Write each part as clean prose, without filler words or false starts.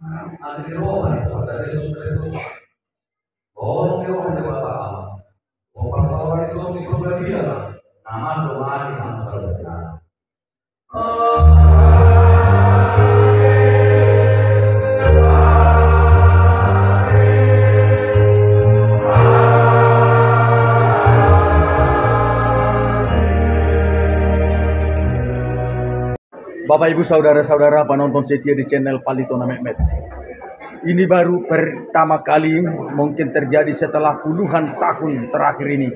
Asli roh itu dari Yesus. Oh, dia orang dewasa. Oh, pasal itu mikrobiologi lah. Nama doa di antara. Bapak Ibu saudara-saudara penonton setia di channel Palitona Mehmet. Ini baru pertama kali mungkin terjadi setelah puluhan tahun terakhir ini.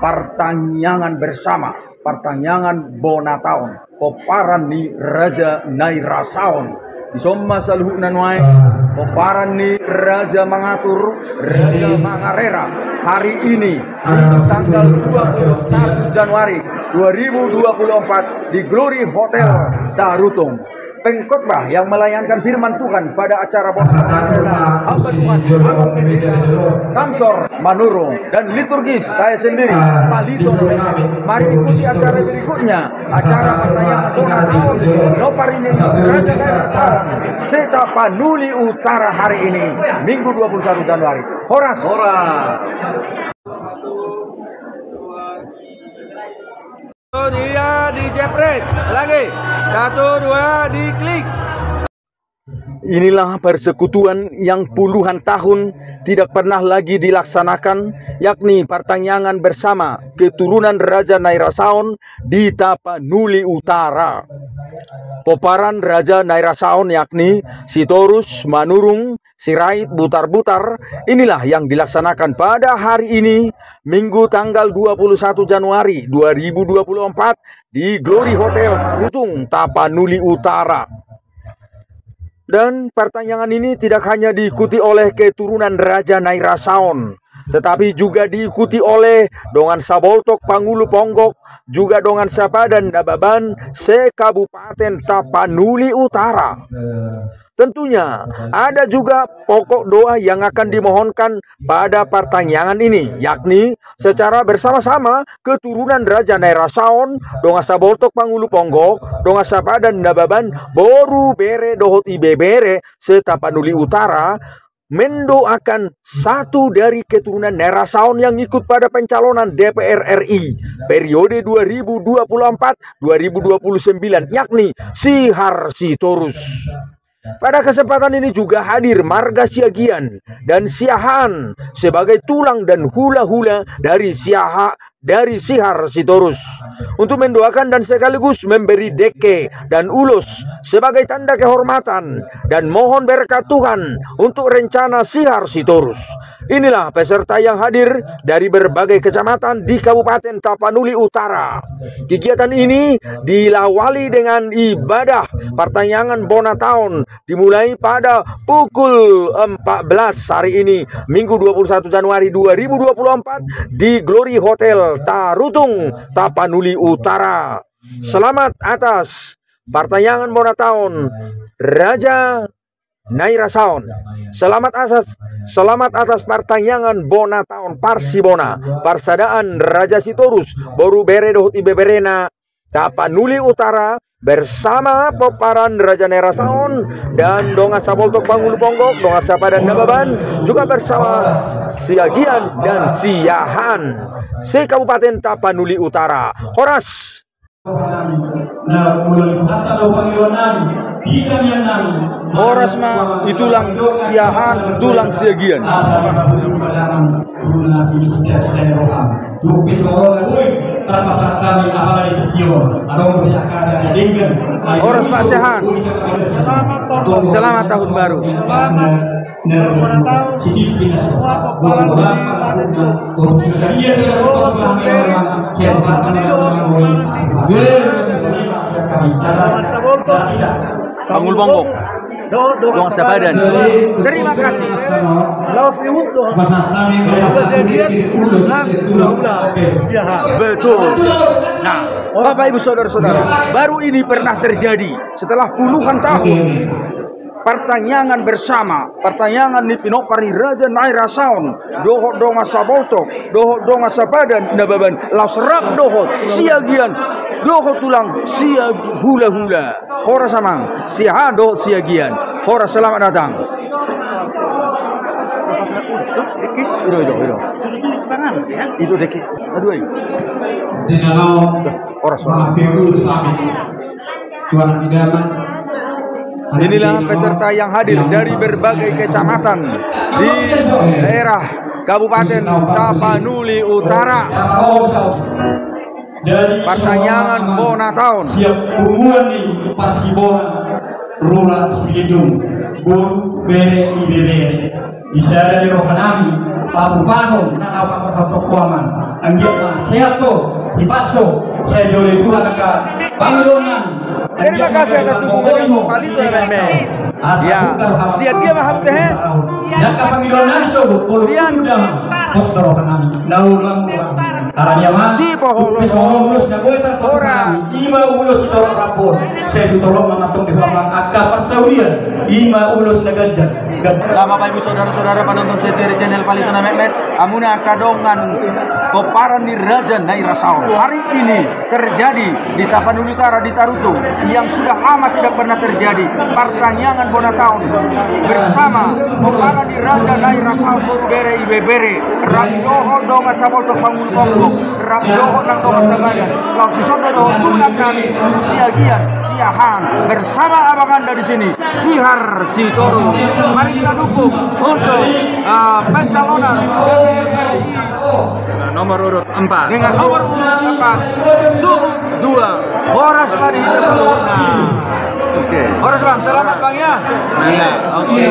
Pertanyaan bersama, pertanyaan Bonataon, Poparan ni Raja Nairasaon. Di Somma Saluh Nanuai, Poparan ni Raja Mangatur, Raja Mangarera. Hari ini, tanggal 21 Januari 2024 di Glory Hotel Tarutung. Pengkhotbah yang melayankan firman Tuhan pada acara Bonataon adalah hamba Tuhan Kamsor Manurung dan liturgis saya sendiri Palitona Mehmet. Mari ikuti acara berikutnya, acara pertanyaan Bonataon Noparini Raja Nairasaon Seta Panuli Utara hari ini Minggu 21 Januari. Horas. Dia dijepret lagi 1 2 diklik. Inilah persekutuan yang puluhan tahun tidak pernah lagi dilaksanakan, yakni pertanyaan bersama keturunan Raja Nairasaon di Tapanuli Utara. Poparan Raja Nairasaon yakni Sitorus, Manurung, Sirait, Butar-Butar, inilah yang dilaksanakan pada hari ini, Minggu tanggal 21 Januari 2024 di Glory Hotel Tarutung, Tapanuli Utara. Dan pertanyaan ini tidak hanya diikuti oleh keturunan Raja Nairasaon, tetapi juga diikuti oleh Dongan Saboltok Pangulu Ponggok, juga Dongan Sapa dan Nababan se-Kabupaten Tapanuli Utara. Tentunya ada juga pokok doa yang akan dimohonkan pada pertanyaan ini, yakni secara bersama-sama keturunan Raja Nairasaon, Dongan Saboltok Pangulu Ponggok, Dongan Sapa dan Nababan Boru Bere Dohot Ibebere se-Tapanuli Utara mendoakan satu dari keturunan Nairasaon yang ikut pada pencalonan DPR RI periode 2024-2029, yakni Sihar Sitorus. Pada kesempatan ini juga hadir Marga Siagian dan Siahan sebagai tulang dan hula-hula dari Sihar Sitorus untuk mendoakan dan sekaligus memberi deke dan ulus sebagai tanda kehormatan dan mohon berkat Tuhan untuk rencana Sihar Sitorus. Inilah peserta yang hadir dari berbagai kecamatan di Kabupaten Tapanuli Utara. Kegiatan ini dilawali dengan ibadah pertanyaan Bonataon dimulai pada pukul 14 hari ini Minggu 21 Januari 2024 di Glory Hotel Tarutung, Tapanuli Utara. Selamat atas pertanyaan Bonataon Raja Nairasaon. Selamat atas pertanyaan Bonataon Parsibona, Parsadaan Raja Sitorus, Boru Bere Dohot Ibeberena, Tapanuli Utara bersama Poparan Raja Nairasaon dan Dongan Saboltok Pangulu Ponggok, Dongan Sapa dan Nababan, juga bersama Siagian dan Siahan se-Kabupaten Tapanuli Utara. Horas. Horas mah itulang Siahan, tulang Siagian. Horas Pak Siahan. Selamat tahun baru. Pangul Ponggok, Dongan Sapa dan terima kasih. Betul. Nah, Bapak Ibu saudara-saudara, baru ini pernah terjadi setelah puluhan tahun. Pertanyaan bersama, pertanyaan Nipinopari Raja Nairasaon, Dohot Dongan Saboltok, Dohot Dongan Sapa dan Nababan, Lausrap Dohot, Siagian, Dohot tulang, Siag hula-hula, Hora samang, Siahan Dohot Siagian, Hora selamat datang. Itu deki. Aduh. Dinalo Oras. Mahfiul Sami Tuan Idaman. Inilah peserta yang hadir dari berbagai kecamatan di daerah Kabupaten Tapanuli Utara. Pertanyaan Bona tahun. Siap hubungan di Pasibona Rural Swidung Bur Bere Ibere Isara di Rohanami Papu Pano Nanawa Papu Kuaman Anggap sehat to Dipaso saya joleh Tuhan agak Panglonan. Terima kasih atas dukungan yang Palito na meme. Ya, siap dia maham teh. Jaka Panglonan so Sian. Pos Rohanami Naulang Aranya mah Si poholos. Ora ima ulos itu rapor saya ditolong mengatur di belakang agak persaudian ima ulos nagajar. Bapak Ibu saudara-saudara penonton setia channel Palito na Mehmet, amuna kadongan koparan di Raja Naira Saon. Hari ini terjadi di Tapanuli Utara di Tarutung yang sudah amat tidak pernah terjadi. Pertanyaan Bona tahun bersama koparan di Raja Naira Saon Boru Bere Ibebere Ramdoho donga sabolto pangun konggo Ramdoho nang donga sabadan laut disodo doho tunak nami siagian siahan bersama abang anda di sini Sihar Sitoro. Mari kita dukung untuk pencalonan RRI Nomor urut 4. dengan nomor urut 4 Suhu 2 Horas Padi Sempurna. Oke. Horas Bang, selamat Bang ya. Iya. Oke.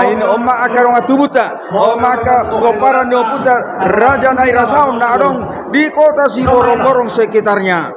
Ini omak akarong atubuta, omak koparan di putar Raja Naira Saon na adong di kota Siborong-borong sekitarnya.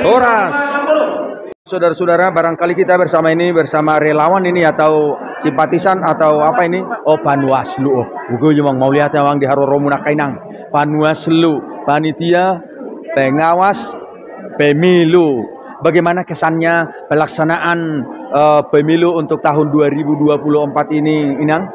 Horas. Saudara-saudara, barangkali kita bersama relawan ini atau simpatisan atau apa ini? Oh, Panwaslu. Buku memang mau lihat memang di Haroromuna Kainang. Panwaslu, panitia pengawas pemilu. Bagaimana kesannya pelaksanaan pemilu untuk tahun 2024 ini, Inang?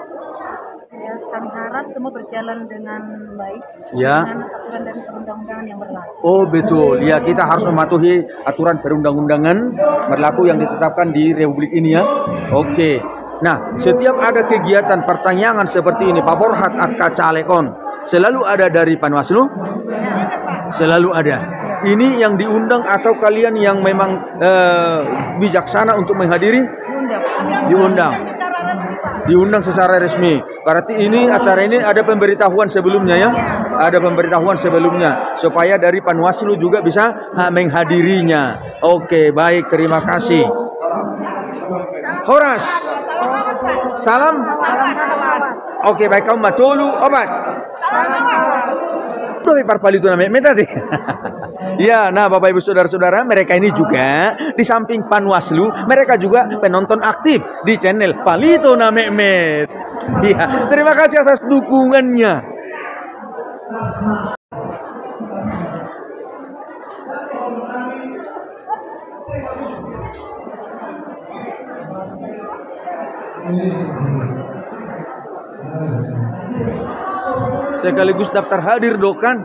Ya, kami harap semua berjalan dengan baik Ya. dengan aturan dan perundang-undangan yang berlaku. Oh betul, ya kita harus mematuhi aturan perundang-undangan berlaku yang ditetapkan di Republik ini ya. Oke, nah setiap ada kegiatan pertanyaan seperti ini, Pak Borhat Akka Calekon, selalu ada dari Panwaslu? Selalu ada. Ini yang diundang atau kalian yang memang bijaksana untuk menghadiri? Diundang. Diundang secara resmi. Berarti ini acara ini ada pemberitahuan sebelumnya ya? Ada pemberitahuan sebelumnya supaya dari Panwaslu juga bisa menghadirinya. Oke, baik, terima kasih. Horas. Salam. Oke, baik, kamu matulu obat. Tapi Palito na Mehmet tadi. Ya, nah Bapak Ibu saudara-saudara, mereka ini juga di samping Panwaslu, mereka juga penonton aktif di channel Palito na Mehmet. Ya, terima kasih atas dukungannya. Sekaligus daftar hadir dokan.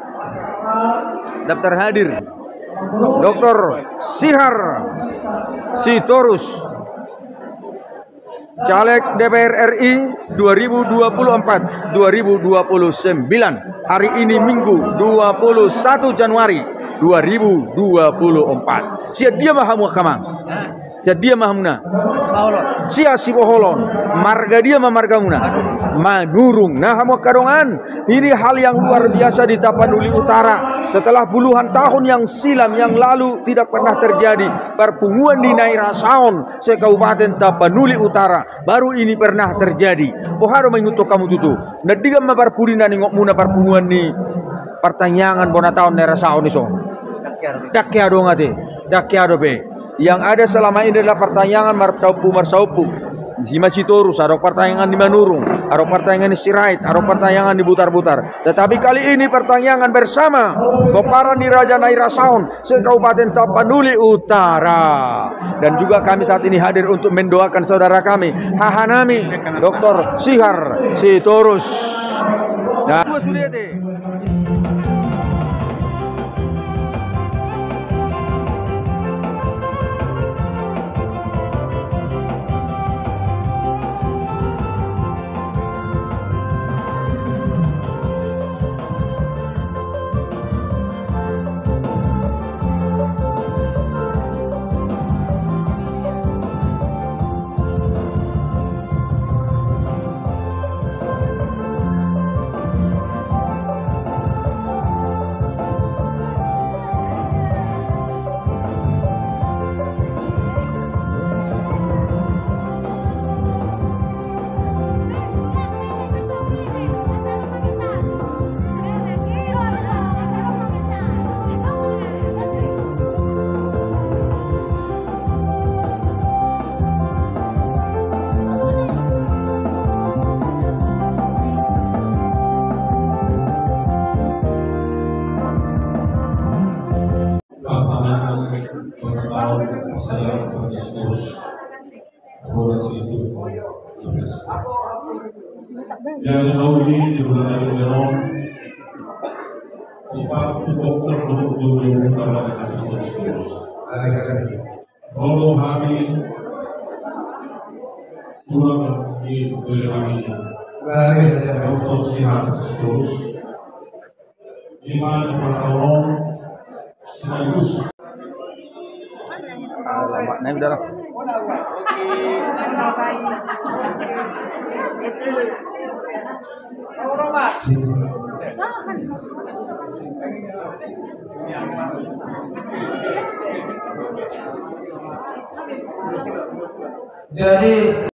Daftar hadir Dr. Sihar Sitorus, Caleg DPR RI 2024-2029. Hari ini Minggu 21 Januari 2024. Siap dia mahamu kamang. Siap dia mahamuna. Sia si poholon, marga dia mamargamuna, manurung. Nah, hamu kadongan, ini hal yang luar biasa di Tapanuli Utara. Setelah puluhan tahun yang silam yang lalu tidak pernah terjadi perpunguan di Naira Saon, se-Kabupaten Tapanuli Utara. Baru ini pernah terjadi. Poharo mengutuk kamu tutu. Nadiga mabarpurina ningok muna perpunguan ni pertanyaan bona tahun Naira Saon iso. Dakyado ngate, dakyado be. Yang ada selama ini adalah pertanyaan marsaupu. Di Sitorus, ada pertanyaan di Manurung, ada pertanyaan di Sirait, ada pertanyaan di Butar-Butar. Tetapi kali ini pertanyaan bersama koparan di Raja Naira Saon, se-Kabupaten Tapanuli Utara. Dan juga kami saat ini hadir untuk mendoakan saudara kami, Hahanami, Dr. Sihar Sitorus. Nah, terus eksplorasi itu. Yang tahu ini di bulan dari Leron, kita cukup terjun pada kasih terus. Kalau kami pulang di kami untuk sihat terus, iman kepada Allah sekaligus. Lama naik udah lah. Jadi